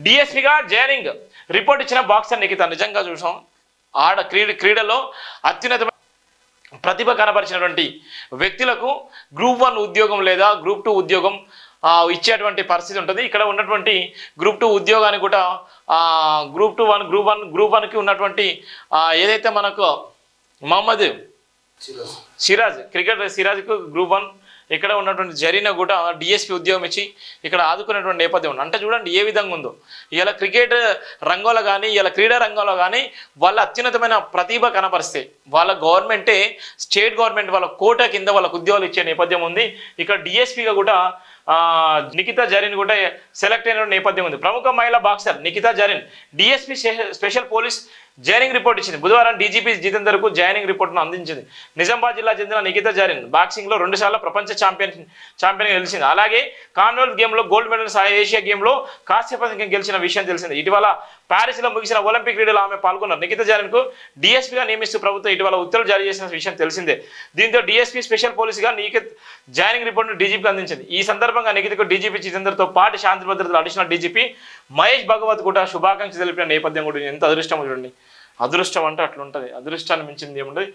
డిఎస్పీగా joining report ఇచ్చిన boxer Nikhita. నిజంగా చూసాం క్రీడలో అత్యున్నతమైన ప్రతిభ కనపరిచినటువంటి వ్యక్తులకు గ్రూప్ 1 ఉద్యోగం లేదా గ్రూప్ 2 ఉద్యోగం ఇచ్చేటువంటి పరిస్థితి ఉంటుంది. ఇక్కడ ఉన్నటువంటి గ్రూప్ 2 ఉద్యోగానికి కూడా గ్రూప్ 1కి ఉన్నటువంటి ఏదైతే మనకు మహమ్మద్ సిరాజ్ సిరాజ్కు గ్రూప్ 1 ఇక్కడ ఉన్నటువంటి జరీనా కూడా డిఎస్పీ ఉద్యోగం ఇచ్చి ఇక్కడ ఆదుకునేటువంటి నేపథ్యం ఉంది. అంటే చూడండి ఏ విధంగా ఉందో. ఇలా క్రికెట్ రంగంలో కానీ ఇలా క్రీడా రంగంలో కానీ వాళ్ళ అత్యున్నతమైన ప్రతిభ కనపరిస్తే వాళ్ళ గవర్నమెంటే స్టేట్ గవర్నమెంట్ వాళ్ళ కోటా కింద వాళ్ళకు ఉద్యోగాలు ఇచ్చే నేపథ్యం ఉంది. ఇక్కడ డిఎస్పీగా కూడా నిఖితా జరీన్ కూడా సెలెక్ట్ అయిన నేపథ్యం ఉంది. ప్రముఖ మహిళా boxer Nikhita Zareen DSP special police joining report ఇచ్చింది. బుధవారం డీజీపీ జితేందర్కు జాయినింగ్ రిపోర్ట్ను అందించింది. నిజామాబాద్ జిల్లా చెందిన నిఖితా జరీన్ బాక్సింగ్లో 2 సార్లు ప్రపంచ ఛాంపియన్గా గెలిచింది. అలాగే కామన్వెల్త్ గేమ్లో గోల్డ్ మెడల్, ఏషియా గేమ్లో కాంస్య పథకం గెలిచిన విషయం తెలిసింది. ఇటీవల ప్యారిస్లో ముగిసిన ఒలింపిక్ క్రీడలో ఆమె పాల్గొన్నారు. నిఖితా జరీన్కు డిఎస్పీగా నియమిస్తూ ప్రభుత్వం ఇటీవల ఉత్తర్వులు జారీ చేసిన విషయం తెలిసిందే. దీంతో డిఎస్పీ స్పెషల్ పోలీసుగా నిఖిత్ జాయినింగ్ రిపోర్ట్ను డీజీపీకి అందించింది. ఈ సందర్భంగా నిఖితకు డీజీపీ జితేందర్తో పాటు శాంతి భద్రతల అడిషనల్ డీజీపీ మహేష్ భగవత్ కూడా శుభాకాంక్షలు తెలిపిన నేపథ్యం కూడా ఎంత అదృష్టం చూడండి. అదృష్టం అంటే అట్లుంటుంది. అదృష్టాన్ని మించింది ఏముంటుంది.